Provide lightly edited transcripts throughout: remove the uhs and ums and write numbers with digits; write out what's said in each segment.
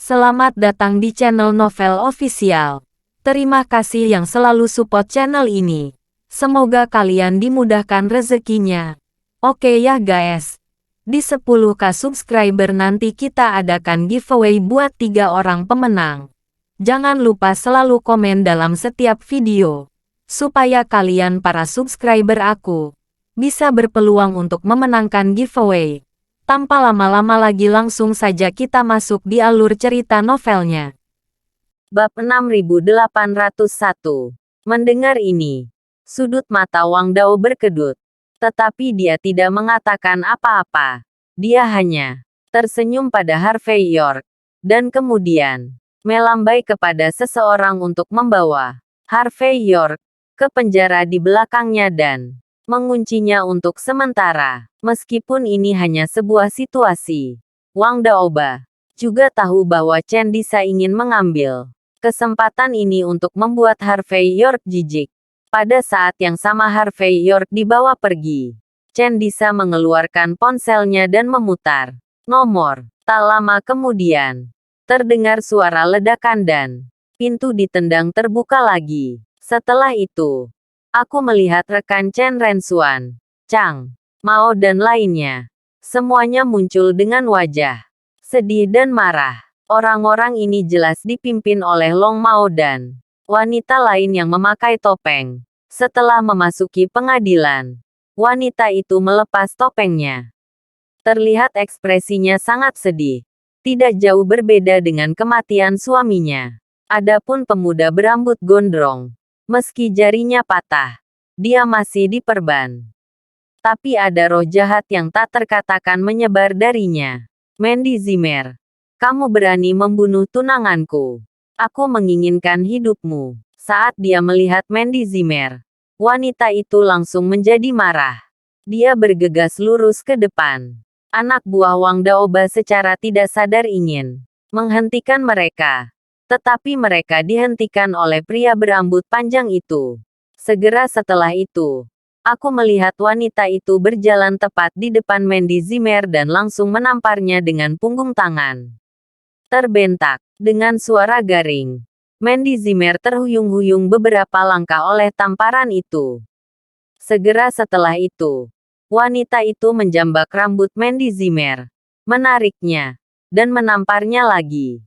Selamat datang di channel Novel Official. Terima kasih yang selalu support channel ini. Semoga kalian dimudahkan rezekinya. Oke ya guys. Di 10k subscriber nanti kita adakan giveaway buat 3 orang pemenang. Jangan lupa selalu komen dalam setiap video. Supaya kalian para subscriber aku bisa berpeluang untuk memenangkan giveaway. Tanpa lama-lama lagi langsung saja kita masuk di alur cerita novelnya. Bab 6801. Mendengar ini, sudut mata Wang Dao berkedut. Tetapi dia tidak mengatakan apa-apa. Dia hanya tersenyum pada Harvey York. Dan kemudian, melambai kepada seseorang untuk membawa Harvey York ke penjara di belakangnya dan menguncinya untuk sementara. Meskipun ini hanya sebuah situasi, Wang Daoba juga tahu bahwa Chen Disa ingin mengambil kesempatan ini untuk membuat Harvey York jijik. Pada saat yang sama Harvey York dibawa pergi. Chen Disa mengeluarkan ponselnya dan memutar nomor. Tak lama kemudian, terdengar suara ledakan dan pintu ditendang terbuka lagi. Setelah itu, aku melihat rekan Chen Rensuan, Chang Mao dan lainnya. Semuanya muncul dengan wajah sedih dan marah. Orang-orang ini jelas dipimpin oleh Long Mao dan wanita lain yang memakai topeng. Setelah memasuki pengadilan, wanita itu melepas topengnya. Terlihat ekspresinya sangat sedih. Tidak jauh berbeda dengan kematian suaminya. Adapun pemuda berambut gondrong, meski jarinya patah, dia masih diperban. Tapi ada roh jahat yang tak terkatakan menyebar darinya. Mandy Zimmer, kamu berani membunuh tunanganku. Aku menginginkan hidupmu. Saat dia melihat Mandy Zimmer, wanita itu langsung menjadi marah. Dia bergegas lurus ke depan. Anak buah Wang Daoba secara tidak sadar ingin menghentikan mereka. Tetapi mereka dihentikan oleh pria berambut panjang itu. Segera setelah itu, aku melihat wanita itu berjalan tepat di depan Mandy Zimmer dan langsung menamparnya dengan punggung tangan. Terbentak. Dengan suara garing, Mandy Zimmer terhuyung-huyung beberapa langkah oleh tamparan itu. Segera setelah itu, wanita itu menjambak rambut Mandy Zimmer, menariknya, dan menamparnya lagi.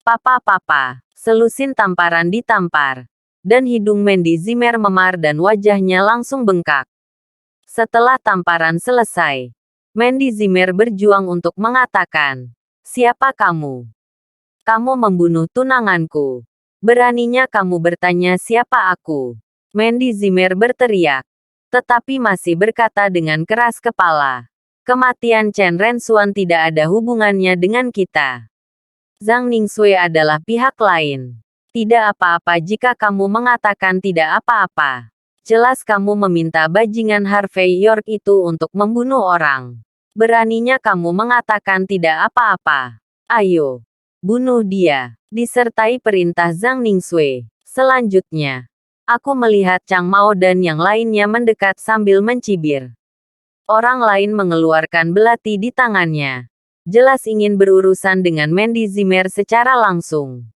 Papa, selusin tamparan ditampar. Dan hidung Mandy Zimmer memar dan wajahnya langsung bengkak. Setelah tamparan selesai, Mandy Zimmer berjuang untuk mengatakan, "Siapa kamu? Kamu membunuh tunanganku. Beraninya kamu bertanya siapa aku?" Mandy Zimmer berteriak, tetapi masih berkata dengan keras kepala, "Kematian Chen Rensuan tidak ada hubungannya dengan kita. Zhang Ningxue adalah pihak lain. Tidak apa-apa jika kamu mengatakan tidak apa-apa. Jelas kamu meminta bajingan Harvey York itu untuk membunuh orang. Beraninya kamu mengatakan tidak apa-apa. Ayo, bunuh dia." Disertai perintah Zhang Ningxue. Selanjutnya, aku melihat Chang Mao dan yang lainnya mendekat sambil mencibir. Orang lain mengeluarkan belati di tangannya. Jelas ingin berurusan dengan Mandy Zimmer secara langsung.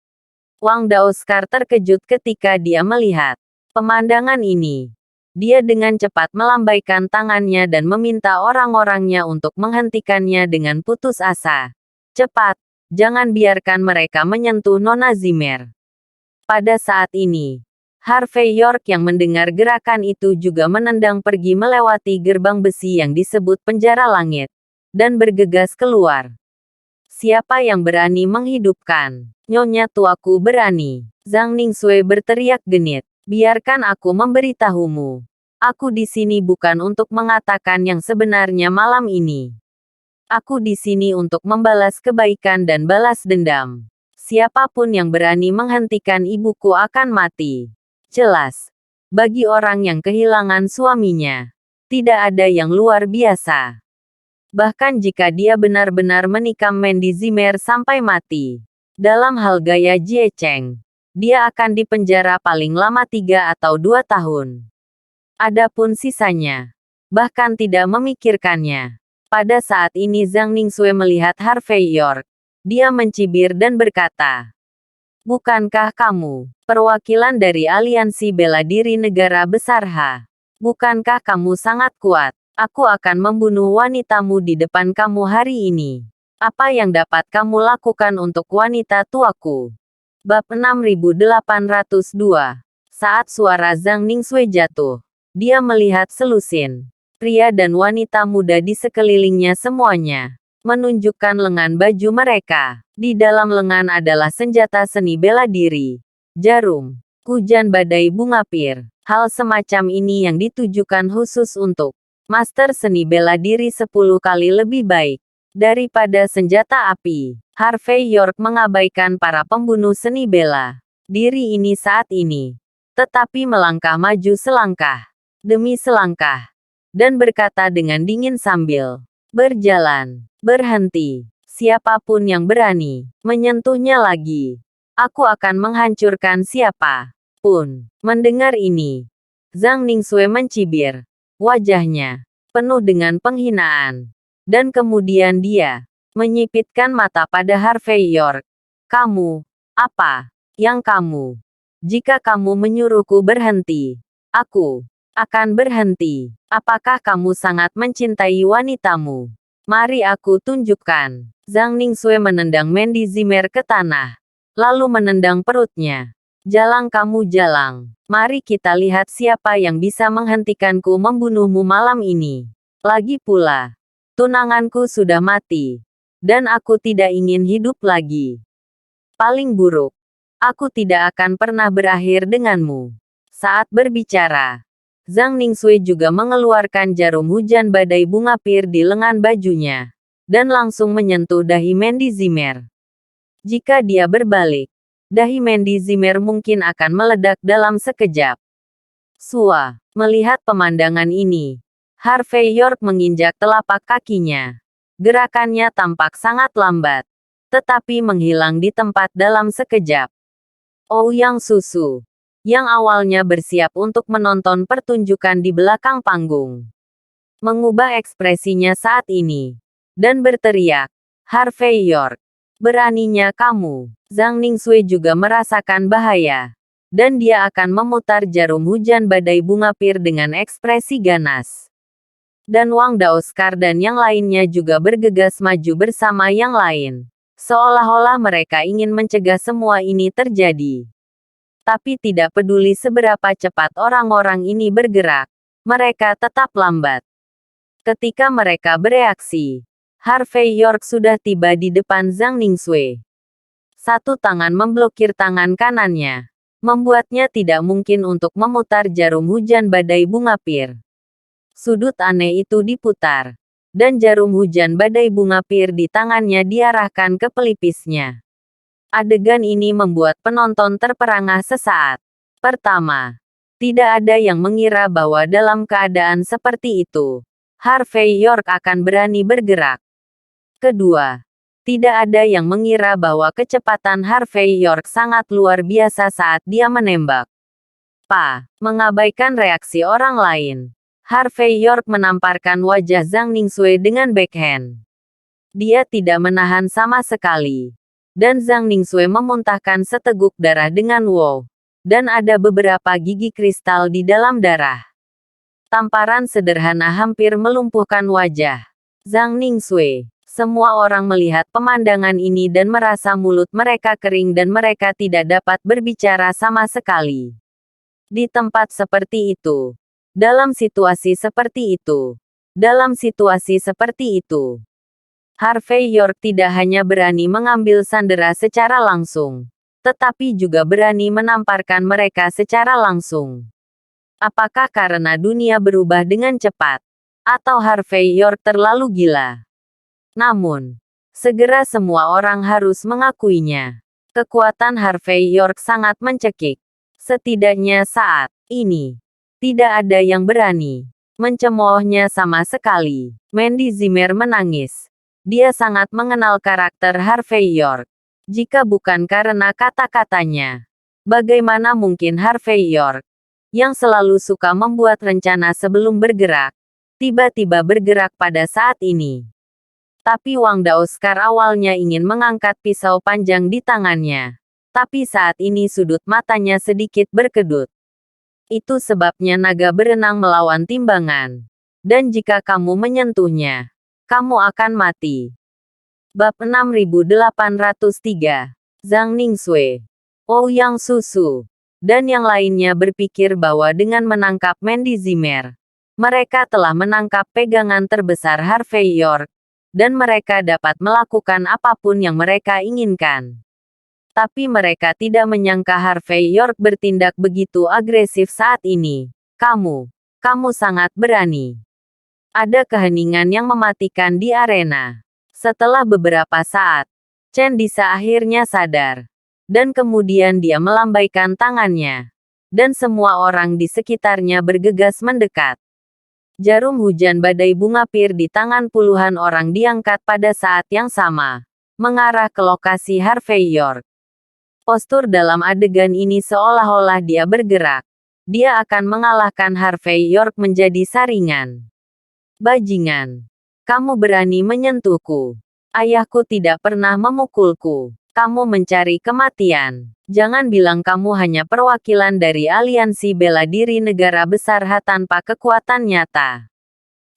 Wang Daoskar terkejut ketika dia melihat pemandangan ini. Dia dengan cepat melambaikan tangannya dan meminta orang-orangnya untuk menghentikannya dengan putus asa. "Cepat, jangan biarkan mereka menyentuh Nona Zimmer." Pada saat ini, Harvey York yang mendengar gerakan itu juga menendang pergi melewati gerbang besi yang disebut penjara langit, dan bergegas keluar. "Siapa yang berani menghidupkan? Nyonya tuaku berani." Zhang Ningxue berteriak genit. "Biarkan aku memberitahumu. Aku di sini bukan untuk mengatakan yang sebenarnya malam ini. Aku di sini untuk membalas kebaikan dan balas dendam. Siapapun yang berani menghentikan ibuku akan mati." Jelas, bagi orang yang kehilangan suaminya, tidak ada yang luar biasa. Bahkan jika dia benar-benar menikam Mandy Zimmer sampai mati, dalam hal gaya Jie Cheng, dia akan dipenjara paling lama 3 atau 2 tahun. Adapun sisanya, bahkan tidak memikirkannya. Pada saat ini Zhang Ningxue melihat Harvey York, Dia mencibir dan berkata, "Bukankah kamu perwakilan dari aliansi bela diri negara besar H? Bukankah kamu sangat kuat? Aku akan membunuh wanitamu di depan kamu hari ini. Apa yang dapat kamu lakukan untuk wanita tuaku?" Bab 6802. Saat suara Zhang Ningxue jatuh, dia melihat selusin pria dan wanita muda di sekelilingnya, semuanya menunjukkan lengan baju mereka. Di dalam lengan adalah senjata seni bela diri, jarum, hujan badai bunga pir. Hal semacam ini yang ditujukan khusus untuk master seni bela diri 10 kali lebih baik daripada senjata api. Harvey York mengabaikan para pembunuh seni bela diri ini saat ini, tetapi melangkah maju selangkah demi selangkah, dan berkata dengan dingin sambil berjalan, "Berhenti. Siapapun yang berani menyentuhnya lagi, aku akan menghancurkan siapa pun." Mendengar ini, Zhang Ningxue mencibir. Wajahnya penuh dengan penghinaan. Dan kemudian dia menyipitkan mata pada Harvey York. "Kamu, apa yang kamu? Jika kamu menyuruhku berhenti, aku akan berhenti. Apakah kamu sangat mencintai wanitamu? Mari aku tunjukkan." Zhang Ningxue menendang Mandy Zimmer ke tanah, lalu menendang perutnya. "Jalang kamu, jalang. Mari kita lihat siapa yang bisa menghentikanku membunuhmu malam ini. Lagi pula, tunanganku sudah mati, dan aku tidak ingin hidup lagi. Paling buruk, aku tidak akan pernah berakhir denganmu." Saat berbicara, Zhang Ningxue juga mengeluarkan jarum hujan badai bunga pir di lengan bajunya, dan langsung menyentuh dahi Mandy Zimmer. Jika dia berbalik, dahi Mandy Zimmer mungkin akan meledak dalam sekejap. Melihat pemandangan ini, Harvey York menginjak telapak kakinya. Gerakannya tampak sangat lambat, tetapi menghilang di tempat dalam sekejap. Ouyang Susu, yang awalnya bersiap untuk menonton pertunjukan di belakang panggung, mengubah ekspresinya saat ini, dan berteriak, "Harvey York, beraninya kamu!" Zhang Ningxue juga merasakan bahaya, dan dia akan memutar jarum hujan badai bunga pir dengan ekspresi ganas. Dan Wang Daoskar dan yang lainnya juga bergegas maju bersama yang lain, seolah-olah mereka ingin mencegah semua ini terjadi. Tapi tidak peduli seberapa cepat orang-orang ini bergerak, mereka tetap lambat. Ketika mereka bereaksi, Harvey York sudah tiba di depan Zhang Ningxue. Satu tangan memblokir tangan kanannya, membuatnya tidak mungkin untuk memutar jarum hujan badai bunga pir. Sudut aneh itu diputar, dan jarum hujan badai bunga pir di tangannya diarahkan ke pelipisnya. Adegan ini membuat penonton terperangah sesaat. Pertama, tidak ada yang mengira bahwa dalam keadaan seperti itu, Harvey York akan berani bergerak. Kedua, tidak ada yang mengira bahwa kecepatan Harvey York sangat luar biasa saat dia menembak. Mengabaikan reaksi orang lain, Harvey York menamparkan wajah Zhang Ningxue dengan backhand. Dia tidak menahan sama sekali, dan Zhang Ningxue memuntahkan seteguk darah dengan wow, dan ada beberapa gigi kristal di dalam darah. Tamparan sederhana hampir melumpuhkan wajah Zhang Ningxue. Semua orang melihat pemandangan ini dan merasa mulut mereka kering dan mereka tidak dapat berbicara sama sekali. Di tempat seperti itu, dalam situasi seperti itu, Harvey York tidak hanya berani mengambil sandera secara langsung, tetapi juga berani menamparkan mereka secara langsung. Apakah karena dunia berubah dengan cepat, atau Harvey York terlalu gila? Namun, segera semua orang harus mengakuinya. Kekuatan Harvey York sangat mencekik. Setidaknya saat ini, tidak ada yang berani mencemoohnya sama sekali. Mandy Zimmer menangis. Dia sangat mengenal karakter Harvey York. Jika bukan karena kata-katanya, bagaimana mungkin Harvey York, yang selalu suka membuat rencana sebelum bergerak, tiba-tiba bergerak pada saat ini? Tapi Wang Daoskar awalnya ingin mengangkat pisau panjang di tangannya. Tapi saat ini sudut matanya sedikit berkedut. Itu sebabnya naga berenang melawan timbangan. Dan jika kamu menyentuhnya, kamu akan mati. Bab 6803. Zhang Ningxue, Ouyang Susu, dan yang lainnya berpikir bahwa dengan menangkap Mandy Zimmer, mereka telah menangkap pegangan terbesar Harvey York, dan mereka dapat melakukan apapun yang mereka inginkan. Tapi mereka tidak menyangka Harvey York bertindak begitu agresif saat ini. Kamu sangat berani. Ada keheningan yang mematikan di arena. Setelah beberapa saat, Chen Disa akhirnya sadar. Dan kemudian dia melambaikan tangannya. Dan semua orang di sekitarnya bergegas mendekat. Jarum hujan badai bunga pir di tangan puluhan orang diangkat pada saat yang sama, mengarah ke lokasi Harvey York. Postur dalam adegan ini seolah-olah dia bergerak. Dia akan mengalahkan Harvey York menjadi saringan. Bajingan. Kamu berani menyentuhku. Ayahku tidak pernah memukulku. Kamu mencari kematian. Jangan bilang kamu hanya perwakilan dari aliansi bela diri negara besar tanpa kekuatan nyata.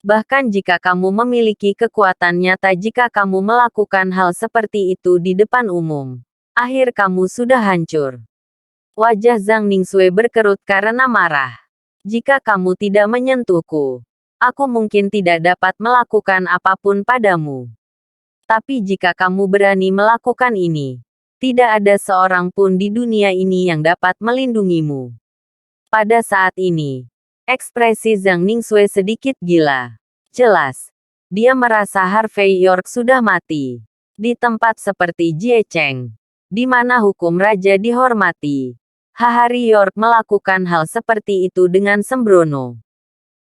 Bahkan jika kamu memiliki kekuatan nyata, jika kamu melakukan hal seperti itu di depan umum, akhir kamu sudah hancur. Wajah Zhang Ningxue berkerut karena marah. Jika kamu tidak menyentuhku, aku mungkin tidak dapat melakukan apapun padamu. Tapi jika kamu berani melakukan ini, tidak ada seorang pun di dunia ini yang dapat melindungimu. Pada saat ini, ekspresi Zhang Ningxue sedikit gila. Jelas, dia merasa Harvey York sudah mati. Di tempat seperti Jiecheng, di mana hukum raja dihormati, Harvey York melakukan hal seperti itu dengan sembrono.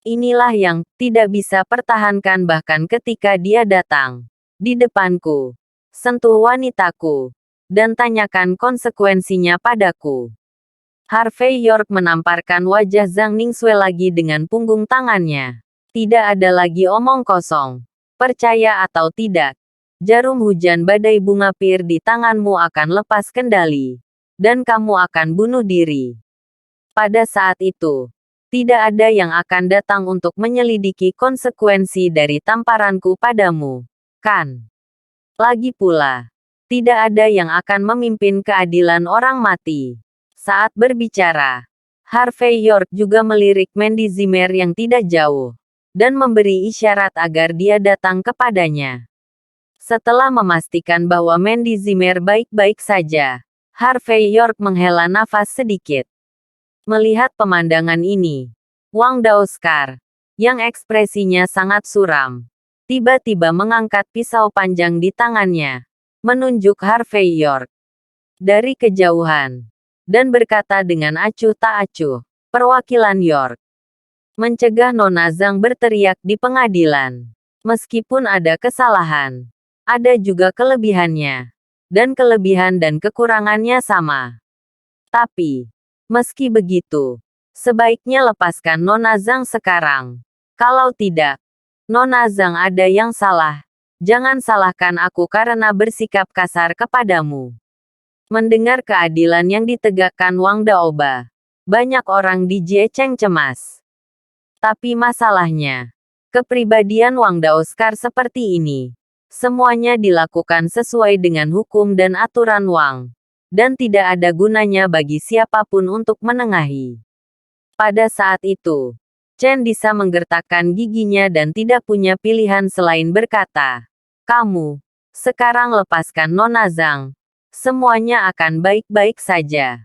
Inilah yang tidak bisa pertahankan bahkan ketika dia datang di depanku, sentuh wanitaku, dan tanyakan konsekuensinya padaku. Harvey York menamparkan wajah Zhang Ningxue lagi dengan punggung tangannya. Tidak ada lagi omong kosong. Percaya atau tidak, jarum hujan badai bunga pir di tanganmu akan lepas kendali. Dan kamu akan bunuh diri. Pada saat itu, tidak ada yang akan datang untuk menyelidiki konsekuensi dari tamparanku padamu. Kan? Lagi pula, tidak ada yang akan memimpin keadilan orang mati. Saat berbicara, Harvey York juga melirik Mandy Zimmer yang tidak jauh, dan memberi isyarat agar dia datang kepadanya. Setelah memastikan bahwa Mandy Zimmer baik-baik saja, Harvey York menghela nafas sedikit. Melihat pemandangan ini, Wang Daoskar, yang ekspresinya sangat suram, tiba-tiba mengangkat pisau panjang di tangannya, menunjuk Harvey York dari kejauhan, dan berkata dengan acuh tak acuh, "Perwakilan York, mencegah Nona Zhang berteriak di pengadilan. Meskipun ada kesalahan, ada juga kelebihannya, dan kelebihan dan kekurangannya sama. Tapi, meski begitu, sebaiknya lepaskan Nona Zhang sekarang. Kalau tidak, Nona Zhang ada yang salah. Jangan salahkan aku karena bersikap kasar kepadamu." Mendengar keadilan yang ditegakkan Wang Daoba, banyak orang di Jiecheng cemas. Tapi masalahnya, kepribadian Wang Daoskar seperti ini. Semuanya dilakukan sesuai dengan hukum dan aturan Wang. Dan tidak ada gunanya bagi siapapun untuk menengahi. Pada saat itu, Chen Disa menggertakkan giginya dan tidak punya pilihan selain berkata, "Kamu, sekarang lepaskan Nona Zhang. Semuanya akan baik-baik saja.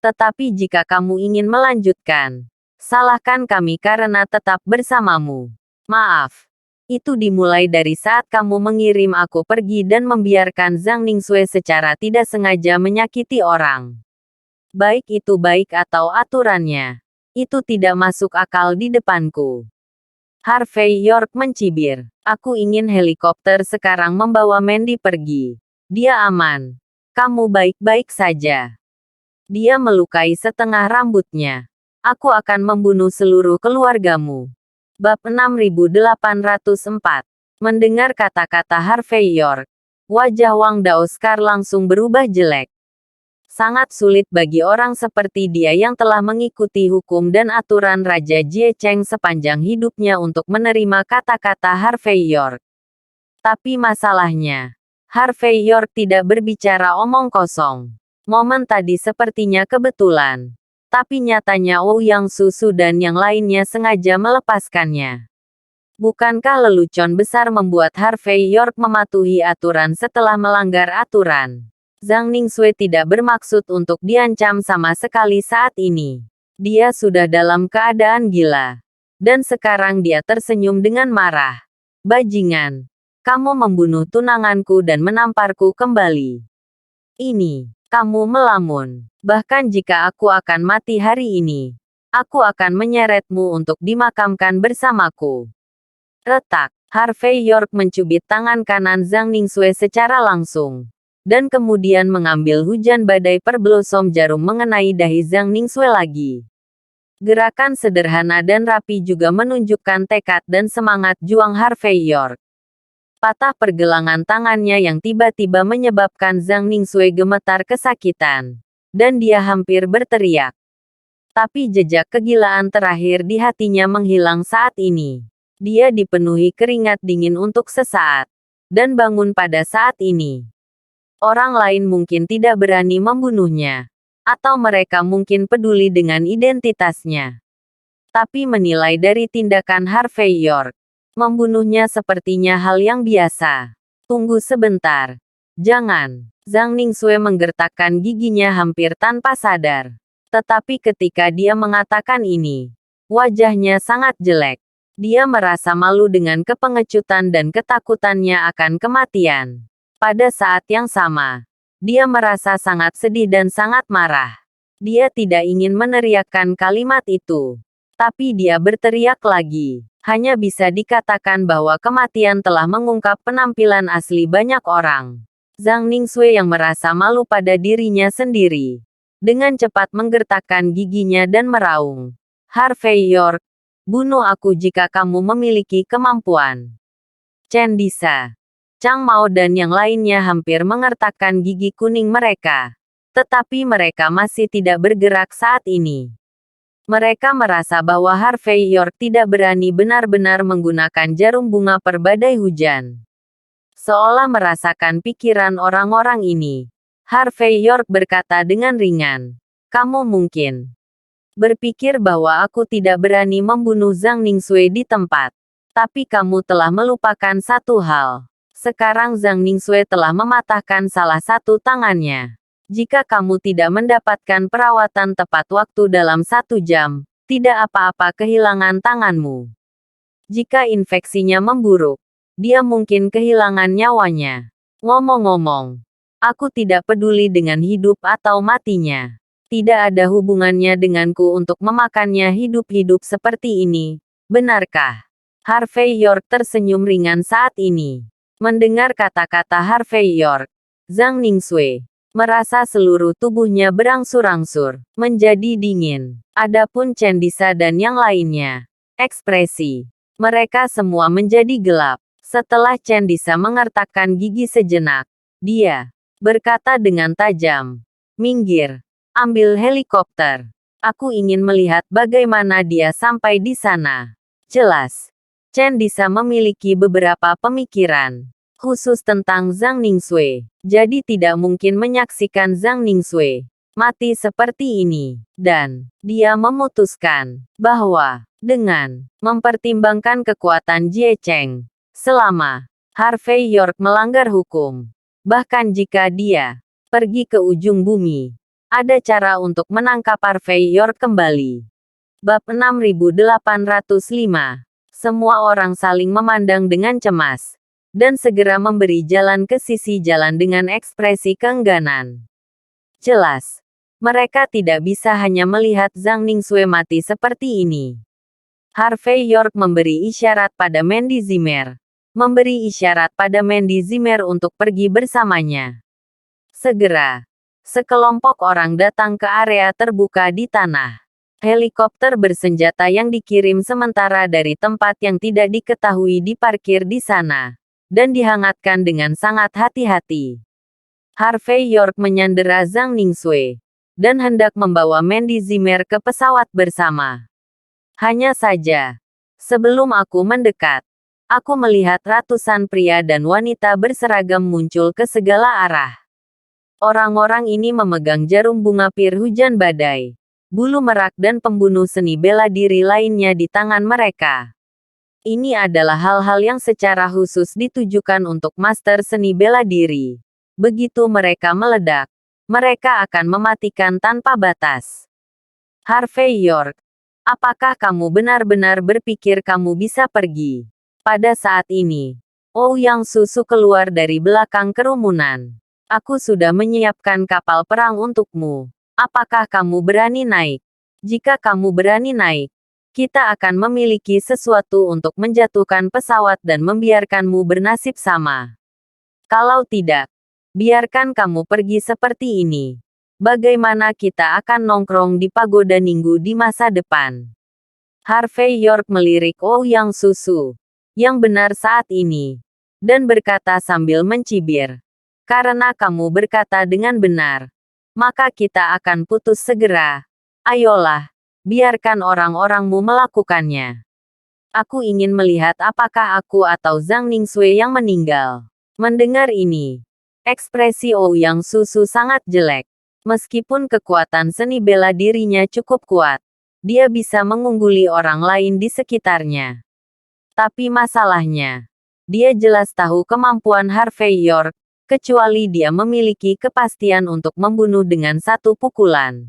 Tetapi jika kamu ingin melanjutkan, salahkan kami karena tetap bersamamu. Maaf. Itu dimulai dari saat kamu mengirim aku pergi dan membiarkan Zhang Ningxue secara tidak sengaja menyakiti orang. Baik itu baik atau aturannya. Itu tidak masuk akal di depanku." Harvey York mencibir, "Aku ingin helikopter sekarang membawa Mandy pergi. Dia aman. Kamu baik-baik saja. Dia melukai setengah rambutnya. Aku akan membunuh seluruh keluargamu." Bab 6804. Mendengar kata-kata Harvey York, wajah Wang Daoskar langsung berubah jelek. Sangat sulit bagi orang seperti dia yang telah mengikuti hukum dan aturan Raja Jie Cheng sepanjang hidupnya untuk menerima kata-kata Harvey York. Tapi masalahnya, Harvey York tidak berbicara omong kosong. Momen tadi sepertinya kebetulan. Tapi nyatanya Ouyang Susu dan yang lainnya sengaja melepaskannya. Bukankah lelucon besar membuat Harvey York mematuhi aturan setelah melanggar aturan? Zhang Ningxue tidak bermaksud untuk diancam sama sekali saat ini. Dia sudah dalam keadaan gila. Dan sekarang dia tersenyum dengan marah. Bajingan, kamu membunuh tunanganku dan menamparku kembali. Ini, kamu melamun. Bahkan jika aku akan mati hari ini, aku akan menyeretmu untuk dimakamkan bersamaku. Retak, Harvey York mencubit tangan kanan Zhang Ningxue secara langsung. Dan kemudian mengambil hujan badai perblosom jarum mengenai dahi Zhang Ningxue lagi. Gerakan sederhana dan rapi juga menunjukkan tekad dan semangat juang Harvey York. Patah pergelangan tangannya yang tiba-tiba menyebabkan Zhang Ningxue gemetar kesakitan. Dan dia hampir berteriak. Tapi jejak kegilaan terakhir di hatinya menghilang saat ini. Dia dipenuhi keringat dingin untuk sesaat. Dan bangun pada saat ini. Orang lain mungkin tidak berani membunuhnya. Atau mereka mungkin peduli dengan identitasnya. Tapi menilai dari tindakan Harvey York, membunuhnya sepertinya hal yang biasa. Tunggu sebentar. Jangan. Zhang Ningxue menggertakkan giginya hampir tanpa sadar. Tetapi ketika dia mengatakan ini, wajahnya sangat jelek. Dia merasa malu dengan kepengecutan dan ketakutannya akan kematian. Pada saat yang sama, dia merasa sangat sedih dan sangat marah. Dia tidak ingin meneriakkan kalimat itu. Tapi dia berteriak lagi. Hanya bisa dikatakan bahwa kematian telah mengungkap penampilan asli banyak orang. Zhang Ningxue yang merasa malu pada dirinya sendiri. Dengan cepat menggertakkan giginya dan meraung. Harvey York, bunuh aku jika kamu memiliki kemampuan. Chen Disa, Chang Mao dan yang lainnya hampir mengertakkan gigi kuning mereka. Tetapi mereka masih tidak bergerak saat ini. Mereka merasa bahwa Harvey York tidak berani benar-benar menggunakan jarum bunga perbadai hujan. Seolah merasakan pikiran orang-orang ini. Harvey York berkata dengan ringan. Kamu mungkin berpikir bahwa aku tidak berani membunuh Zhang Ningxue di tempat. Tapi kamu telah melupakan satu hal. Sekarang Zhang Ningxue telah mematahkan salah satu tangannya. Jika kamu tidak mendapatkan perawatan tepat waktu dalam 1 jam, tidak apa-apa kehilangan tanganmu. Jika infeksinya memburuk, dia mungkin kehilangan nyawanya. Ngomong-ngomong, aku tidak peduli dengan hidup atau matinya. Tidak ada hubungannya denganku untuk memakannya hidup-hidup seperti ini, benarkah? Harvey York tersenyum ringan saat ini. Mendengar kata-kata Harvey York, Zhang Ningxue merasa seluruh tubuhnya berangsur-angsur menjadi dingin. Adapun Chen Disa dan yang lainnya, ekspresi mereka semua menjadi gelap. Setelah Chen Disa mengertakkan gigi sejenak, dia berkata dengan tajam, "Minggir. Ambil helikopter. Aku ingin melihat bagaimana dia sampai di sana." Jelas, Chen Disa memiliki beberapa pemikiran khusus tentang Zhang Ningxue. Jadi tidak mungkin menyaksikan Zhang Ningxue mati seperti ini. Dan dia memutuskan bahwa dengan mempertimbangkan kekuatan Jie Cheng, selama Harvey York melanggar hukum, bahkan jika dia pergi ke ujung bumi, ada cara untuk menangkap Harvey York kembali. Bab 6805. Semua orang saling memandang dengan cemas, dan segera memberi jalan ke sisi jalan dengan ekspresi keengganan. Jelas, mereka tidak bisa hanya melihat Zhang Ningxue mati seperti ini. Harvey York memberi isyarat pada Mandy Zimmer. Memberi isyarat pada Mandy Zimmer untuk pergi bersamanya. Segera, sekelompok orang datang ke area terbuka di tanah. Helikopter bersenjata yang dikirim sementara dari tempat yang tidak diketahui diparkir di sana. Dan dihangatkan dengan sangat hati-hati. Harvey York menyandera Zhang Ningxue. Dan hendak membawa Mandy Zimmer ke pesawat bersama. Hanya saja, sebelum aku mendekat, aku melihat ratusan pria dan wanita berseragam muncul ke segala arah. Orang-orang ini memegang jarum bunga pir hujan badai, bulu merak dan pembunuh seni bela diri lainnya di tangan mereka. Ini adalah hal-hal yang secara khusus ditujukan untuk master seni bela diri. Begitu mereka meledak, mereka akan mematikan tanpa batas. Harvey York, apakah kamu benar-benar berpikir kamu bisa pergi? Pada saat ini, Ouyang Susu keluar dari belakang kerumunan. Aku sudah menyiapkan kapal perang untukmu. Apakah kamu berani naik? Jika kamu berani naik, kita akan memiliki sesuatu untuk menjatuhkan pesawat dan membiarkanmu bernasib sama. Kalau tidak, biarkan kamu pergi seperti ini. Bagaimana kita akan nongkrong di pagoda Ninggu di masa depan? Harvey York melirik Ouyang Susu, yang benar saat ini, dan berkata sambil mencibir. Karena kamu berkata dengan benar, maka kita akan putus segera. Ayolah, biarkan orang-orangmu melakukannya. Aku ingin melihat apakah aku atau Zhang Ningxue yang meninggal. Mendengar ini, ekspresi Ouyang Susu sangat jelek. Meskipun kekuatan seni bela dirinya cukup kuat, dia bisa mengungguli orang lain di sekitarnya. Tapi masalahnya, dia jelas tahu kemampuan Harvey York, kecuali dia memiliki kepastian untuk membunuh dengan satu pukulan.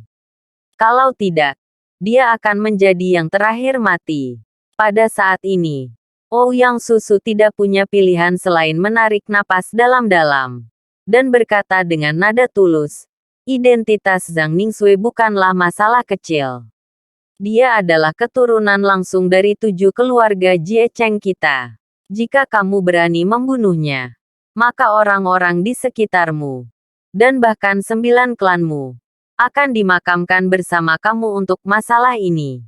Kalau tidak, dia akan menjadi yang terakhir mati. Pada saat ini, Ouyang Susu tidak punya pilihan selain menarik napas dalam-dalam. Dan berkata dengan nada tulus, identitas Zhang Ningxue bukanlah masalah kecil. Dia adalah keturunan langsung dari 7 keluarga Jie Cheng kita. Jika kamu berani membunuhnya, maka orang-orang di sekitarmu, dan bahkan 9 klanmu, akan dimakamkan bersama kamu untuk masalah ini.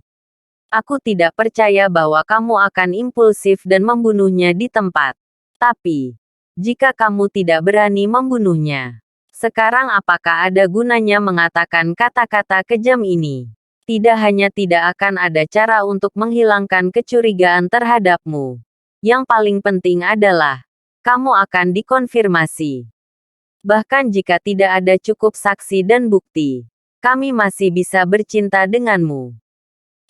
Aku tidak percaya bahwa kamu akan impulsif dan membunuhnya di tempat. Tapi, jika kamu tidak berani membunuhnya, sekarang apakah ada gunanya mengatakan kata-kata kejam ini? Tidak hanya tidak akan ada cara untuk menghilangkan kecurigaan terhadapmu. Yang paling penting adalah, kamu akan dikonfirmasi. Bahkan jika tidak ada cukup saksi dan bukti, kami masih bisa bercinta denganmu.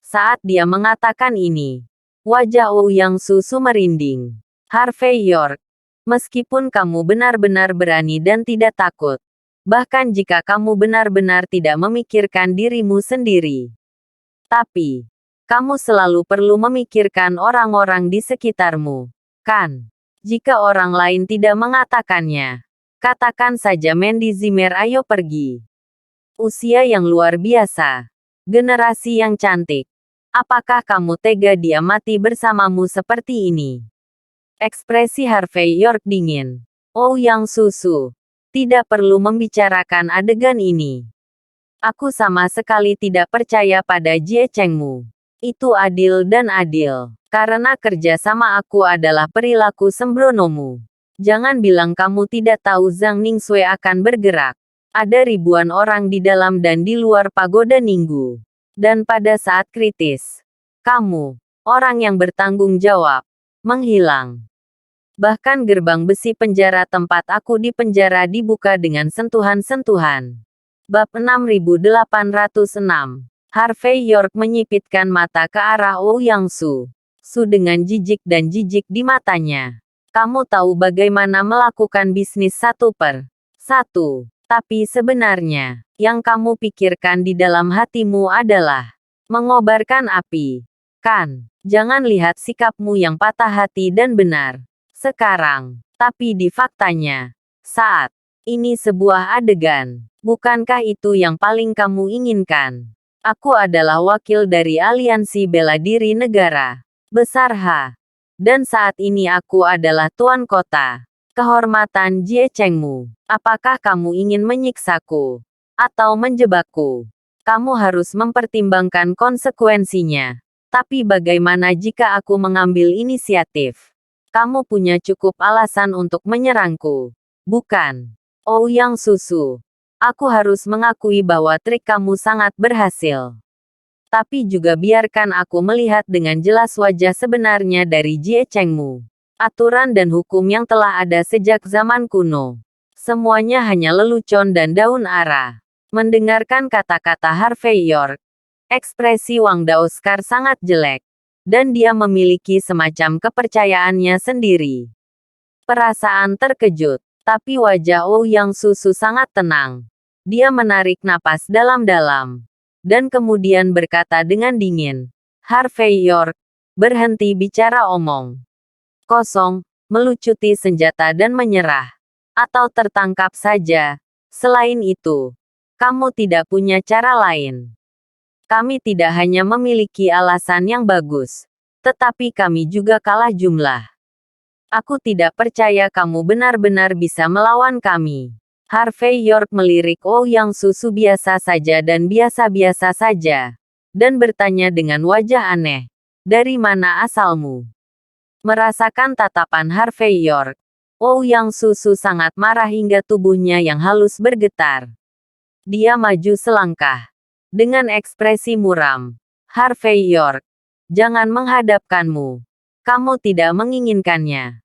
Saat dia mengatakan ini, wajah Ouyang Susu merinding. Harvey York, meskipun kamu benar-benar berani dan tidak takut, bahkan jika kamu benar-benar tidak memikirkan dirimu sendiri, tapi kamu selalu perlu memikirkan orang-orang di sekitarmu, kan? Jika orang lain tidak mengatakannya, katakan saja Mandy Zimmer ayo pergi. Usia yang luar biasa. Generasi yang cantik. Apakah kamu tega dia mati bersamamu seperti ini? Ekspresi Harvey York dingin. Ouyang Susu, tidak perlu membicarakan adegan ini. Aku sama sekali tidak percaya pada Jie Chengmu. Itu adil dan adil. Karena kerja sama aku adalah perilaku sembronomu. Jangan bilang kamu tidak tahu Zhang Ningxue akan bergerak. Ada ribuan orang di dalam dan di luar pagoda Ninggu. Dan pada saat kritis, kamu, orang yang bertanggung jawab, menghilang. Bahkan gerbang besi penjara tempat aku dipenjara dibuka dengan sentuhan-sentuhan. Bab 6806. Harvey York menyipitkan mata ke arah Ouyang Su dengan jijik dan jijik di matanya. Kamu tahu bagaimana melakukan bisnis 1 per 1. Tapi sebenarnya, yang kamu pikirkan di dalam hatimu adalah mengobarkan api. Kan? Jangan lihat sikapmu yang patah hati dan benar. Sekarang, tapi di faktanya, saat ini sebuah adegan. Bukankah itu yang paling kamu inginkan? Aku adalah wakil dari Aliansi Bela Diri Negara Besar H. Dan saat ini aku adalah Tuan Kota. Kehormatan Jie Chengmu. Apakah kamu ingin menyiksaku? Atau menjebakku? Kamu harus mempertimbangkan konsekuensinya. Tapi bagaimana jika aku mengambil inisiatif? Kamu punya cukup alasan untuk menyerangku, bukan? Ouyang Susu. Aku harus mengakui bahwa trik kamu sangat berhasil. Tapi juga biarkan aku melihat dengan jelas wajah sebenarnya dari Jie Chengmu. Aturan dan hukum yang telah ada sejak zaman kuno. Semuanya hanya lelucon dan daun ara. Mendengarkan kata-kata Harvey York, ekspresi Wang Daoskar sangat jelek. Dan dia memiliki semacam kepercayaannya sendiri. Perasaan terkejut. Tapi wajah Ouyang Susu sangat tenang. Dia menarik napas dalam-dalam. Dan kemudian berkata dengan dingin, Harvey York, berhenti bicara omong kosong, melucuti senjata dan menyerah. Atau tertangkap saja. Selain itu, kamu tidak punya cara lain. Kami tidak hanya memiliki alasan yang bagus, tetapi kami juga kalah jumlah. Aku tidak percaya kamu benar-benar bisa melawan kami. Harvey York melirik Ouyang Susu biasa saja dan biasa-biasa saja. Dan bertanya dengan wajah aneh. Dari mana asalmu? Merasakan tatapan Harvey York, Ouyang Susu sangat marah hingga tubuhnya yang halus bergetar. Dia maju selangkah. Dengan ekspresi muram. Harvey York, jangan menghadapkanmu. Kamu tidak menginginkannya.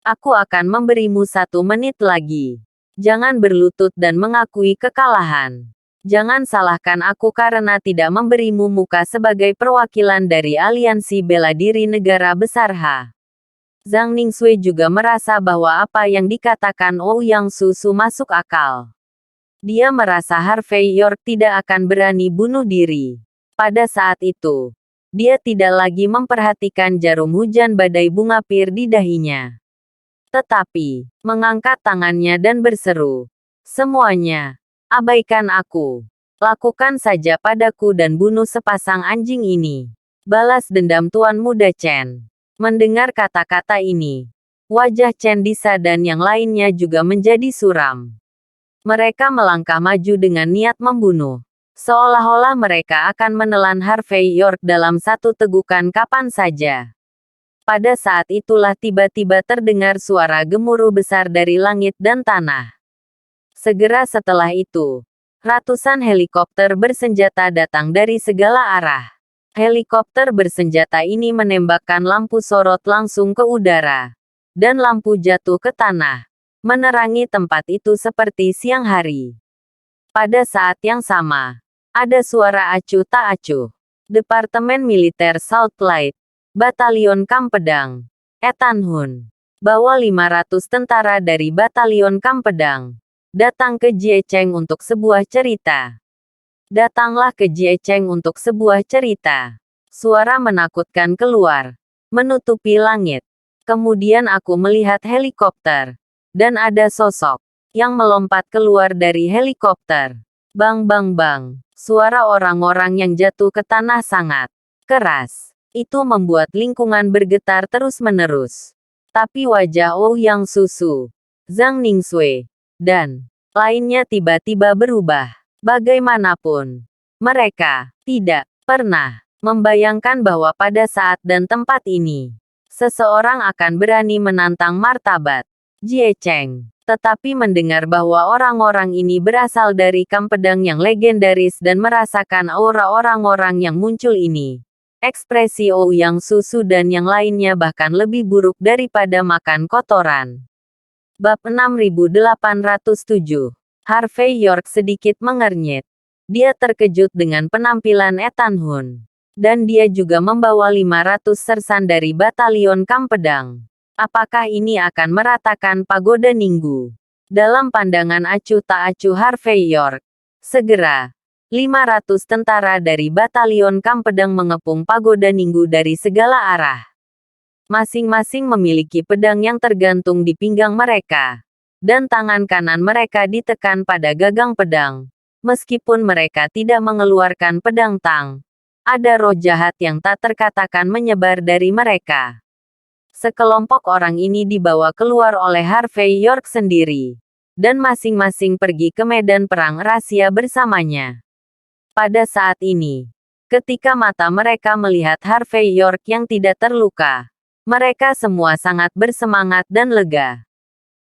Aku akan memberimu 1 menit lagi. Jangan berlutut dan mengakui kekalahan. Jangan salahkan aku karena tidak memberimu muka sebagai perwakilan dari aliansi bela diri negara besar H. Zhang Ningsui juga merasa bahwa apa yang dikatakan Ouyang Susu masuk akal. Dia merasa Harvey York tidak akan berani bunuh diri. Pada saat itu, dia tidak lagi memperhatikan jarum hujan badai bunga pir di dahinya. Tetapi, mengangkat tangannya dan berseru, semuanya, abaikan aku. Lakukan saja padaku dan bunuh sepasang anjing ini. Balas dendam Tuan Muda Chen. Mendengar kata-kata ini, wajah Chen Disa dan yang lainnya juga menjadi suram. Mereka melangkah maju dengan niat membunuh. Seolah-olah mereka akan menelan Harvey York dalam satu tegukan kapan saja. Pada saat itulah tiba-tiba terdengar suara gemuruh besar dari langit dan tanah. Segera setelah itu, ratusan helikopter bersenjata datang dari segala arah. Helikopter bersenjata ini menembakkan lampu sorot langsung ke udara. Dan lampu jatuh ke tanah. Menerangi tempat itu seperti siang hari. Pada saat yang sama, ada suara acuh tak acuh. Departemen Militer South Light, Batalion Kampedang, Etan Hun, bawa 500 tentara dari Batalion Kampedang, datang ke Jiecheng untuk sebuah cerita. Datanglah ke Jiecheng untuk sebuah cerita. Suara menakutkan keluar, menutupi langit. Kemudian aku melihat helikopter. Dan ada sosok yang melompat keluar dari helikopter. Bang bang bang. Suara orang-orang yang jatuh ke tanah sangat keras. Itu membuat lingkungan bergetar terus-menerus. Tapi wajah Ouyang Susu, Zhang Ningsui, dan lainnya tiba-tiba berubah. Bagaimanapun, mereka tidak pernah membayangkan bahwa pada saat dan tempat ini, seseorang akan berani menantang martabat Jiecheng. Tetapi mendengar bahwa orang-orang ini berasal dari Kampedang yang legendaris dan merasakan aura orang-orang yang muncul ini, ekspresi Ouyang Susu dan yang lainnya bahkan lebih buruk daripada makan kotoran. Bab 6807. Harvey York sedikit mengernyit. Dia terkejut dengan penampilan Etan Hun. Dan dia juga membawa 500 sersan dari Batalion Kampedang. Apakah ini akan meratakan pagoda Ninggu? Dalam pandangan acuh tak acuh Harvey York, segera, 500 tentara dari Batalion Kampedang mengepung pagoda Ninggu dari segala arah. Masing-masing memiliki pedang yang tergantung di pinggang mereka. Dan tangan kanan mereka ditekan pada gagang pedang. Meskipun mereka tidak mengeluarkan pedang tang, ada roh jahat yang tak terkatakan menyebar dari mereka. Sekelompok orang ini dibawa keluar oleh Harvey York sendiri. Dan masing-masing pergi ke medan perang rahasia bersamanya. Pada saat ini, ketika mata mereka melihat Harvey York yang tidak terluka, mereka semua sangat bersemangat dan lega.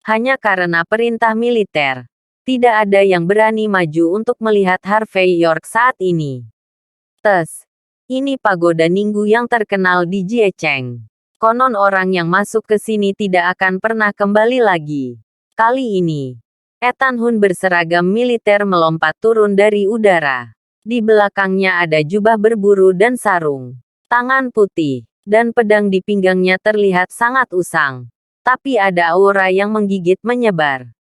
Hanya karena perintah militer, tidak ada yang berani maju untuk melihat Harvey York saat ini. Ini pagoda Ninggu yang terkenal di Jiecheng. Konon orang yang masuk ke sini tidak akan pernah kembali lagi. Kali ini, Ethan Hun berseragam militer melompat turun dari udara. Di belakangnya ada jubah berburu dan sarung. Tangan putih, dan pedang di pinggangnya terlihat sangat usang. Tapi ada aura yang menggigit menyebar.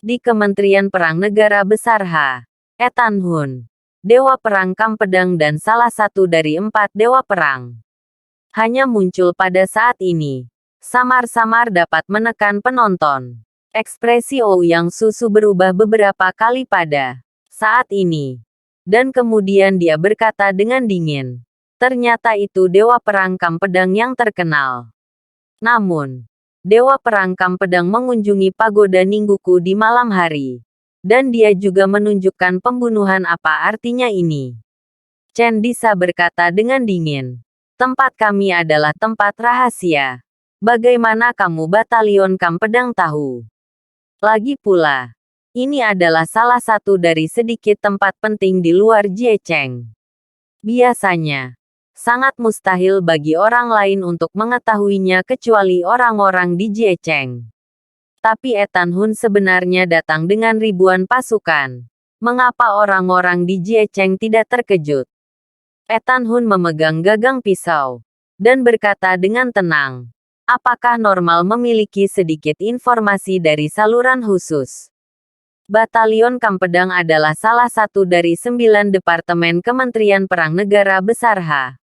Di Kementerian Perang Negara Besar H. Ethan Hun, Dewa Perang Kam Pedang dan salah satu dari 4 Dewa Perang, hanya muncul pada saat ini. Samar-samar dapat menekan penonton. Ekspresi Ouyang Susu berubah beberapa kali pada saat ini. Dan kemudian dia berkata dengan dingin, ternyata itu Dewa Perang Kam Pedang yang terkenal. Namun, Dewa Perang Kam Pedang mengunjungi pagoda Ningguku di malam hari. Dan dia juga menunjukkan pembunuhan. Apa artinya ini? Chen Disa berkata dengan dingin. Tempat kami adalah tempat rahasia. Bagaimana kamu Batalion Kam Pedang tahu? Lagi pula, ini adalah salah satu dari sedikit tempat penting di luar Jiecheng. Biasanya, sangat mustahil bagi orang lain untuk mengetahuinya kecuali orang-orang di Jiecheng. Tapi Ethan Hun sebenarnya datang dengan ribuan pasukan. Mengapa orang-orang di Jiecheng tidak terkejut? Ethan Hun memegang gagang pisau dan berkata dengan tenang, apakah normal memiliki sedikit informasi dari saluran khusus? Batalion Kam Pedang adalah salah satu dari 9 departemen Kementerian Perang Negara Besar H.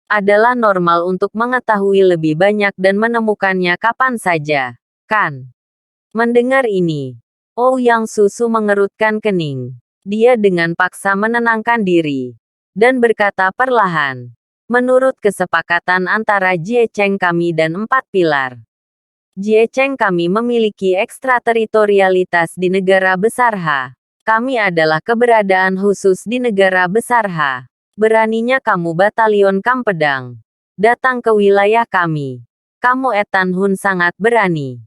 Adalah normal untuk mengetahui lebih banyak dan menemukannya kapan saja, kan? Mendengar ini, Ouyang Susu mengerutkan kening. Dia dengan paksa menenangkan diri dan berkata perlahan, menurut kesepakatan antara Jiecheng kami dan 4 pilar, Jiecheng kami memiliki ekstrateritorialitas di negara besar H. Kami adalah keberadaan khusus di negara besar H. Beraninya kamu Batalion Kam Pedang datang ke wilayah kami. Kamu Ethan Hun sangat berani.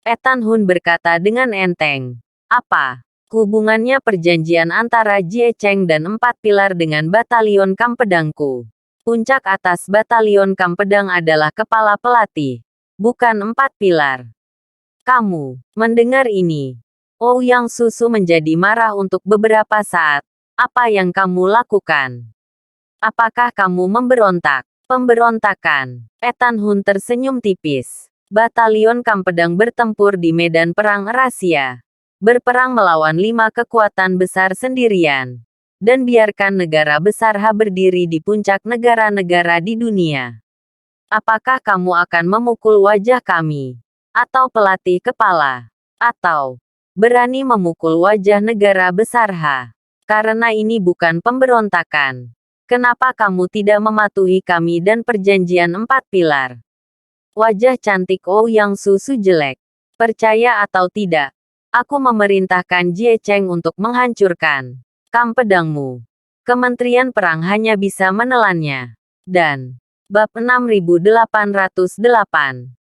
Ethan Hun berkata dengan enteng. Apa hubungannya perjanjian antara Jiecheng dan 4 pilar dengan Batalion Kam Pedangku? Puncak atas Batalion Kam Pedang adalah kepala pelatih, bukan 4 pilar. Kamu mendengar ini? Ouyang Susu menjadi marah untuk beberapa saat. Apa yang kamu lakukan? Apakah kamu memberontak? Pemberontakan. Ethan Hun tersenyum tipis. Batalion Kam Pedang bertempur di medan perang rahasia. Berperang melawan 5 kekuatan besar sendirian. Dan biarkan negara besar H berdiri di puncak negara-negara di dunia. Apakah kamu akan memukul wajah kami? Atau pelatih kepala? Atau berani memukul wajah negara besar H? Karena ini bukan pemberontakan. Kenapa kamu tidak mematuhi kami dan perjanjian 4 pilar? Wajah cantik Ouyang Susu jelek. Percaya atau tidak, aku memerintahkan Jiecheng untuk menghancurkan Kam Pedangmu. Kementerian Perang hanya bisa menelannya. Dan bab 6808.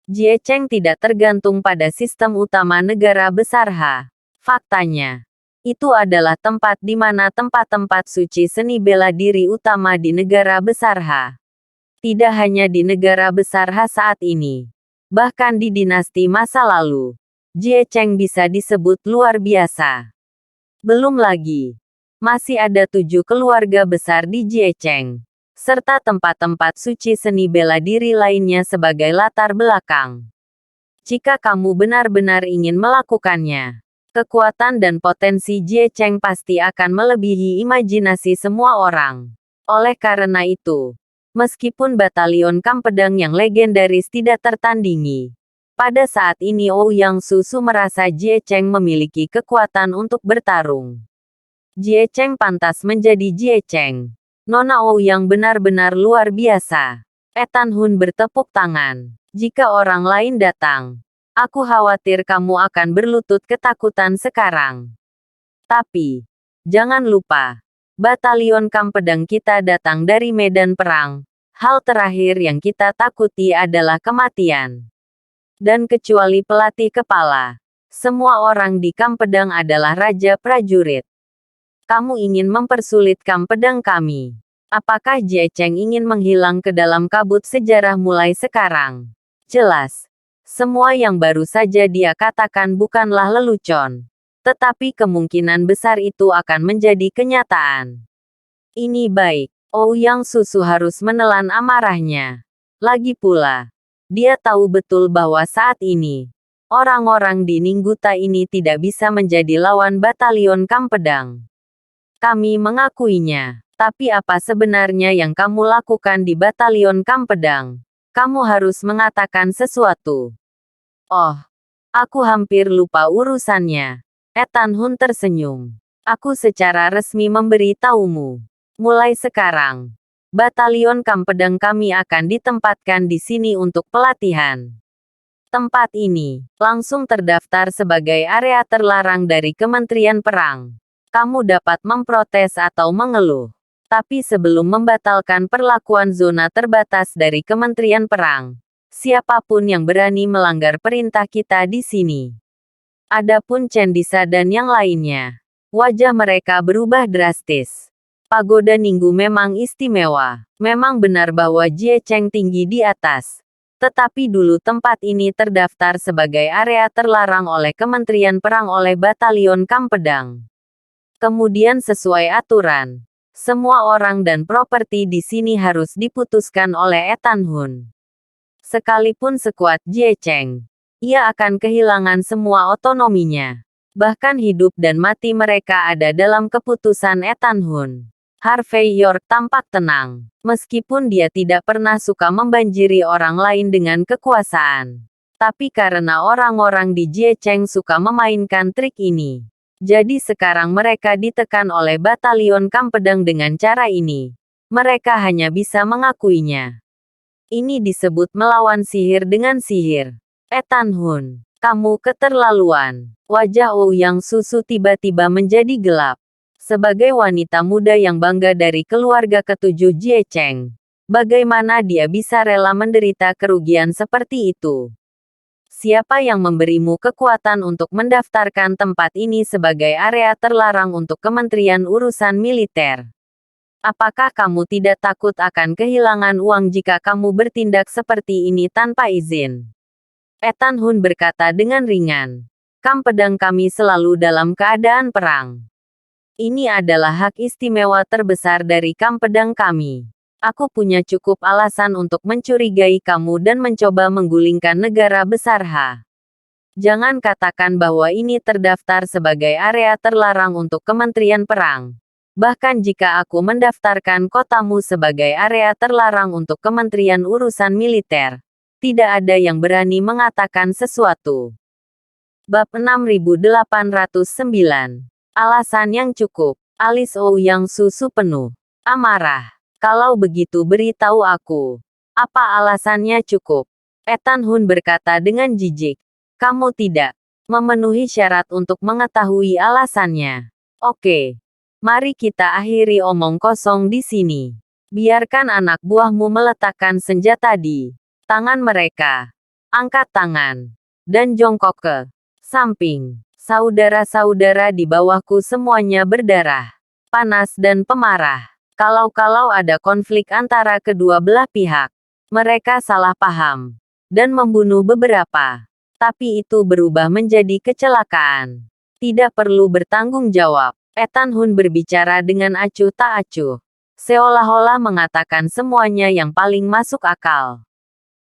Jiecheng tidak tergantung pada sistem utama negara besar H. Faktanya, itu adalah tempat di mana tempat-tempat suci seni bela diri utama di negara besar H. Tidak hanya di negara besar H saat ini. Bahkan di dinasti masa lalu, Jiecheng bisa disebut luar biasa. Belum lagi, masih ada 7 keluarga besar di Jiecheng, serta tempat-tempat suci seni bela diri lainnya sebagai latar belakang. Jika kamu benar-benar ingin melakukannya, kekuatan dan potensi Jiecheng pasti akan melebihi imajinasi semua orang. Oleh karena itu, meskipun Batalion Kam Pedang yang legendaris tidak tertandingi, pada saat ini Ouyang Susu merasa Jiecheng memiliki kekuatan untuk bertarung. Jiecheng pantas menjadi Jiecheng. Nona Ouyang benar-benar luar biasa. Ethan Hun bertepuk tangan. Jika orang lain datang, aku khawatir kamu akan berlutut ketakutan sekarang. Tapi, jangan lupa, Batalion Kam Pedang kita datang dari medan perang. Hal terakhir yang kita takuti adalah kematian. Dan kecuali pelatih kepala, semua orang di Kam Pedang adalah raja prajurit. Kamu ingin mempersulit Kam Pedang kami. Apakah Jie Cheng ingin menghilang ke dalam kabut sejarah mulai sekarang? Jelas. Semua yang baru saja dia katakan bukanlah lelucon. Tetapi kemungkinan besar itu akan menjadi kenyataan. Ini baik. Ouyang Susu harus menelan amarahnya. Lagi pula, dia tahu betul bahwa saat ini, orang-orang di Ningguta ini tidak bisa menjadi lawan Batalion Kam Pedang. Kami mengakuinya. Tapi apa sebenarnya yang kamu lakukan di Batalion Kam Pedang? Kamu harus mengatakan sesuatu. Oh, aku hampir lupa urusannya. Ethan Hun tersenyum. Aku secara resmi memberi tahumu. Mulai sekarang, Batalion Kam Pedang kami akan ditempatkan di sini untuk pelatihan. Tempat ini langsung terdaftar sebagai area terlarang dari Kementerian Perang. Kamu dapat memprotes atau mengeluh. Tapi sebelum membatalkan perlakuan zona terbatas dari Kementerian Perang, siapapun yang berani melanggar perintah kita di sini. Adapun Cendisa dan yang lainnya, wajah mereka berubah drastis. Pagoda Ninggu memang istimewa. Memang benar bahwa Jie Cheng tinggi di atas. Tetapi dulu tempat ini terdaftar sebagai area terlarang oleh Kementerian Perang oleh Batalion Kam Pedang. Kemudian sesuai aturan, semua orang dan properti di sini harus diputuskan oleh Ethan Hun. Sekalipun sekuat Jie Cheng, ia akan kehilangan semua otonominya. Bahkan hidup dan mati mereka ada dalam keputusan Ethan Hun. Harvey York tampak tenang, meskipun dia tidak pernah suka membanjiri orang lain dengan kekuasaan. Tapi karena orang-orang di Jie Cheng suka memainkan trik ini, jadi sekarang mereka ditekan oleh Batalion Kam Pedang dengan cara ini. Mereka hanya bisa mengakuinya. Ini disebut melawan sihir dengan sihir. Ethan Hun, kamu keterlaluan. Wajah Ouyang Susu tiba-tiba menjadi gelap. Sebagai wanita muda yang bangga dari keluarga ketujuh Jie Cheng, bagaimana dia bisa rela menderita kerugian seperti itu? Siapa yang memberimu kekuatan untuk mendaftarkan tempat ini sebagai area terlarang untuk Kementerian Urusan Militer? Apakah kamu tidak takut akan kehilangan uang jika kamu bertindak seperti ini tanpa izin? Ethan Hun berkata dengan ringan. Kam Pedang kami selalu dalam keadaan perang. Ini adalah hak istimewa terbesar dari Kam Pedang kami. Aku punya cukup alasan untuk mencurigai kamu dan mencoba menggulingkan negara besar H. Jangan katakan bahwa ini terdaftar sebagai area terlarang untuk Kementerian Perang. Bahkan jika aku mendaftarkan kotamu sebagai area terlarang untuk Kementerian Urusan Militer, tidak ada yang berani mengatakan sesuatu. Bab 6809. Alasan yang cukup. Alis Ouyang Susu penuh amarah. Kalau begitu beritahu aku. Apa alasannya cukup? Ethan Hun berkata dengan jijik. Kamu tidak memenuhi syarat untuk mengetahui alasannya. Oke. Mari kita akhiri omong kosong di sini. Biarkan anak buahmu meletakkan senjata di tangan mereka. Angkat tangan. Dan jongkok ke samping. Saudara-saudara di bawahku semuanya berdarah. Panas dan pemarah. Kalau ada konflik antara kedua belah pihak, mereka salah paham. Dan membunuh beberapa. Tapi itu berubah menjadi kecelakaan. Tidak perlu bertanggung jawab. Ethan Hun berbicara dengan acuh tak acuh. Seolah-olah mengatakan semuanya yang paling masuk akal.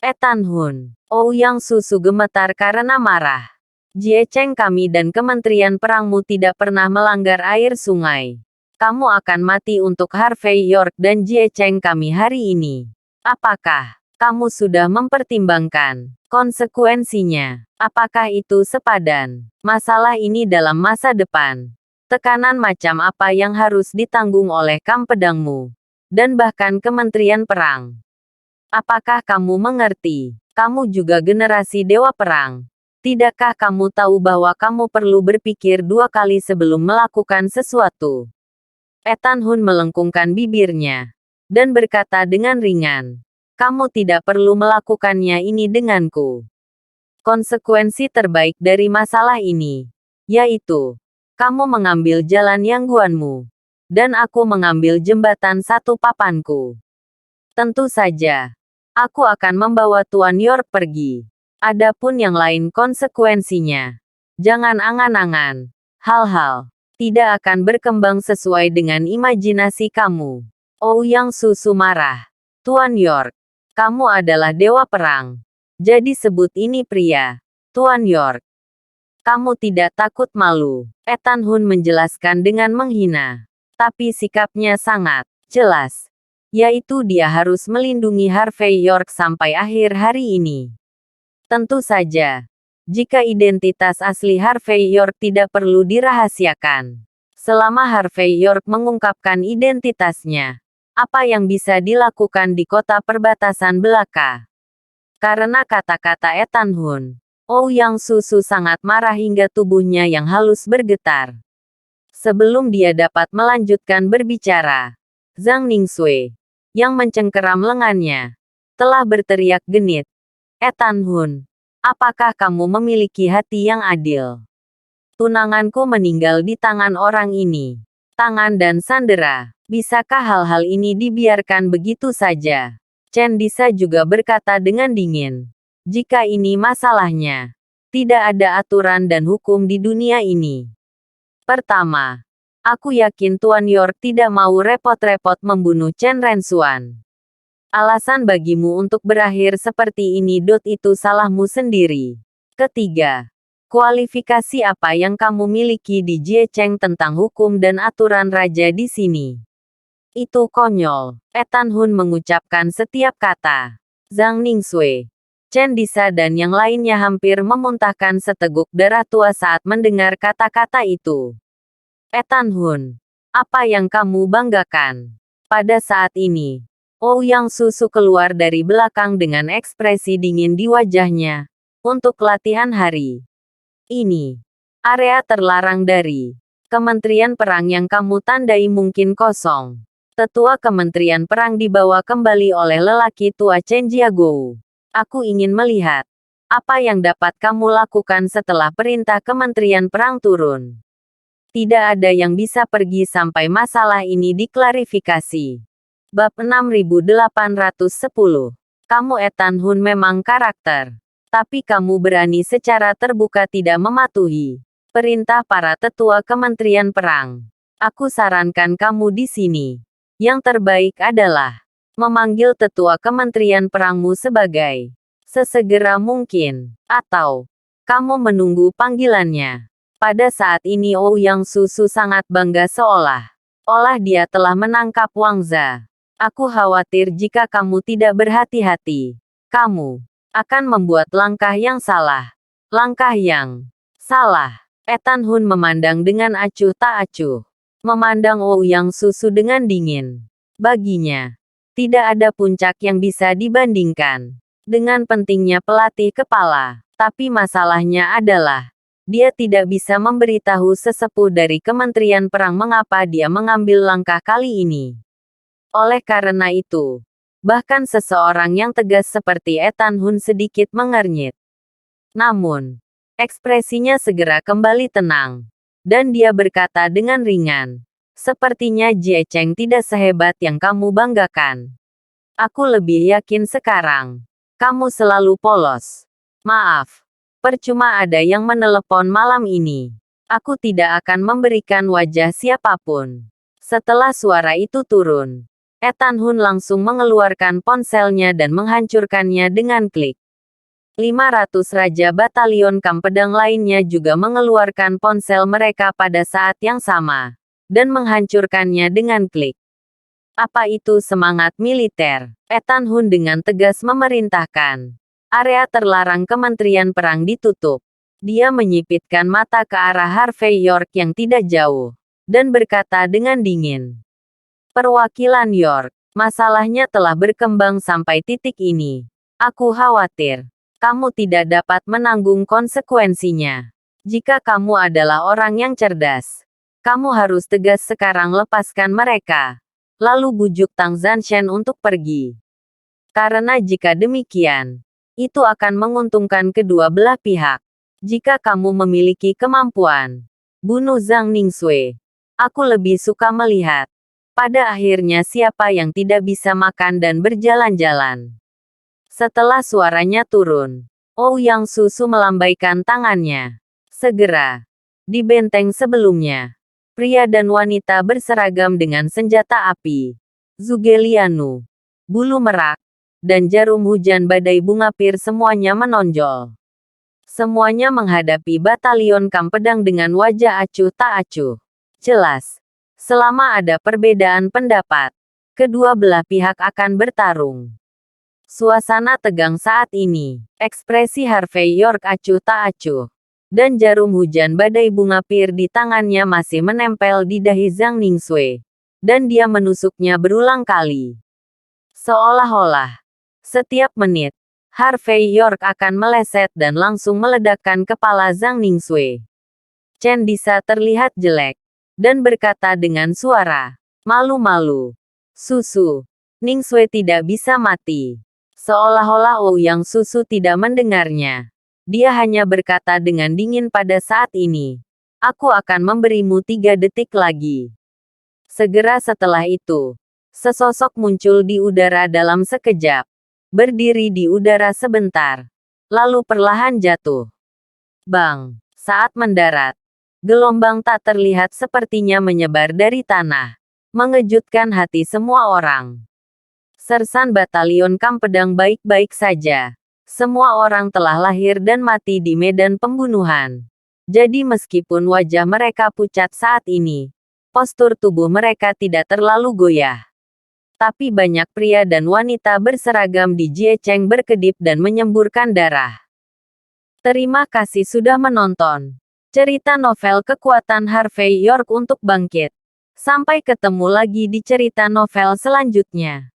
Ethan Hun, Ouyang Susu gemetar karena marah. Jie Cheng kami dan Kementerian Perangmu tidak pernah melanggar air sungai. Kamu akan mati untuk Harvey York dan Jie Cheng kami hari ini. Apakah kamu sudah mempertimbangkan konsekuensinya? Apakah itu sepadan masalah ini dalam masa depan? Tekanan macam apa yang harus ditanggung oleh Kam Pedangmu, dan bahkan Kementerian Perang? Apakah kamu mengerti? Kamu juga generasi Dewa Perang. Tidakkah kamu tahu bahwa kamu perlu berpikir dua kali sebelum melakukan sesuatu? Ethan Hun melengkungkan bibirnya dan berkata dengan ringan, "Kamu tidak perlu melakukannya ini denganku. Konsekuensi terbaik dari masalah ini, yaitu, kamu mengambil jalan Yangguanmu, dan aku mengambil jembatan satu papanku. Tentu saja, aku akan membawa Tuan York pergi. Adapun yang lain konsekuensinya, jangan angan-angan. Hal-hal tidak akan berkembang sesuai dengan imajinasi kamu." Ouyang Susu marah. "Tuan York, kamu adalah dewa perang. Jadi sebut ini pria. Tuan York. Kamu tidak takut malu?" Ethan Hun menjelaskan dengan menghina. Tapi sikapnya sangat jelas. Yaitu dia harus melindungi Harvey York sampai akhir hari ini. Tentu saja, jika identitas asli Harvey York tidak perlu dirahasiakan. Selama Harvey York mengungkapkan identitasnya, apa yang bisa dilakukan di kota perbatasan belaka? Karena kata-kata Ethan Hun, Ouyang Susu sangat marah hingga tubuhnya yang halus bergetar. Sebelum dia dapat melanjutkan berbicara, Zhang Ningsui, yang mencengkeram lengannya, telah berteriak genit, "Ethan Hun, apakah kamu memiliki hati yang adil? Tunanganku meninggal di tangan orang ini. Tangan dan sandera. Bisakah hal-hal ini dibiarkan begitu saja?" Chen Disa juga berkata dengan dingin, "Jika ini masalahnya, tidak ada aturan dan hukum di dunia ini. Pertama, aku yakin Tuan York tidak mau repot-repot membunuh Chen Rensuan. Alasan bagimu untuk berakhir seperti ini. Itu salahmu sendiri. Ketiga, kualifikasi apa yang kamu miliki di Jiecheng tentang hukum dan aturan raja di sini? Itu konyol." Ethan Hun mengucapkan setiap kata. Zhang Ningsui, Chen Disa dan yang lainnya hampir memuntahkan seteguk darah tua saat mendengar kata-kata itu. "Ethan Hun, apa yang kamu banggakan?" Pada saat ini, Ouyang Susu keluar dari belakang dengan ekspresi dingin di wajahnya. "Untuk latihan hari ini, area terlarang dari Kementerian Perang yang kamu tandai mungkin kosong." Tetua Kementerian Perang dibawa kembali oleh lelaki tua Chen Jiagou. "Aku ingin melihat apa yang dapat kamu lakukan setelah perintah Kementerian Perang turun. Tidak ada yang bisa pergi sampai masalah ini diklarifikasi." Bab 6810. Kamu Ethan Hun memang karakter. Tapi kamu berani secara terbuka tidak mematuhi perintah para tetua Kementerian Perang. Aku sarankan kamu di sini. Yang terbaik adalah memanggil tetua Kementerian Perangmu sesegera mungkin, atau kamu menunggu panggilannya. Pada saat ini Ouyang Susu sangat bangga seolah-olah dia telah menangkap Wangza. "Aku khawatir jika kamu tidak berhati-hati, kamu akan membuat langkah yang salah." "Langkah yang salah?" Ethan Hun memandang dengan acuh tak acuh. Memandang Ouyang Susu dengan dingin. Baginya, tidak ada puncak yang bisa dibandingkan dengan pentingnya pelatih kepala. Tapi masalahnya adalah, dia tidak bisa memberitahu sesepuh dari Kementerian Perang mengapa dia mengambil langkah kali ini. Oleh karena itu, bahkan seseorang yang tegas seperti Ethan Hun sedikit mengernyit. Namun, ekspresinya segera kembali tenang. Dan dia berkata dengan ringan, "Sepertinya Jiecheng tidak sehebat yang kamu banggakan. Aku lebih yakin sekarang. Kamu selalu polos. Maaf, percuma ada yang menelepon malam ini. Aku tidak akan memberikan wajah siapapun." Setelah suara itu turun, Ethan Hun langsung mengeluarkan ponselnya dan menghancurkannya dengan klik. 500 Raja Batalion Kam Pedang lainnya juga mengeluarkan ponsel mereka pada saat yang sama, dan menghancurkannya dengan klik. "Apa itu semangat militer?" Ethan Hun dengan tegas memerintahkan. Area terlarang Kementerian Perang ditutup. Dia menyipitkan mata ke arah Harvey York yang tidak jauh, dan berkata dengan dingin, "Perwakilan York, masalahnya telah berkembang sampai titik ini. Aku khawatir kamu tidak dapat menanggung konsekuensinya. Jika kamu adalah orang yang cerdas, Kamu harus tegas sekarang, lepaskan mereka. Lalu bujuk Tang Zanshen untuk pergi. Karena jika demikian, itu akan menguntungkan kedua belah pihak. Jika kamu memiliki kemampuan bunuh Zhang Ningxue, aku lebih suka melihat pada akhirnya siapa yang tidak bisa makan dan berjalan-jalan. Setelah suaranya turun, Ouyang Susu melambaikan tangannya. Segera, di benteng sebelumnya, pria dan wanita berseragam dengan senjata api, Zugelianu, bulu merak, dan jarum hujan badai bunga pir semuanya menonjol. Semuanya menghadapi batalion Kam Pedang dengan wajah acuh tak acuh. Jelas, selama ada perbedaan pendapat, kedua belah pihak akan bertarung. Suasana tegang saat ini. Ekspresi Harvey York acuh tak acuh. Dan jarum hujan badai bunga pir di tangannya masih menempel di dahi Zhang Ningxue. Dan dia menusuknya berulang kali. Seolah-olah, setiap menit, Harvey York akan meleset dan langsung meledakkan kepala Zhang Ningxue. Chen Disa terlihat jelek. Dan berkata dengan suara malu-malu, "Susu, Ningxue tidak bisa mati." Seolah-olah Ouyang Susu tidak mendengarnya. Dia hanya berkata dengan dingin pada saat ini, "Aku akan memberimu 3 detik lagi." Segera setelah itu, sesosok muncul di udara dalam sekejap. Berdiri di udara sebentar. Lalu perlahan jatuh. Bang! Saat mendarat, gelombang tak terlihat sepertinya menyebar dari tanah. Mengejutkan hati semua orang. Sersan Batalion Kam Pedang baik-baik saja. Semua orang telah lahir dan mati di medan pembunuhan. Jadi meskipun wajah mereka pucat saat ini, postur tubuh mereka tidak terlalu goyah. Tapi banyak pria dan wanita berseragam di Jiecheng berkedip dan menyemburkan darah. Terima kasih sudah menonton cerita novel Kekuatan Harvey York untuk Bangkit. Sampai ketemu lagi di cerita novel selanjutnya.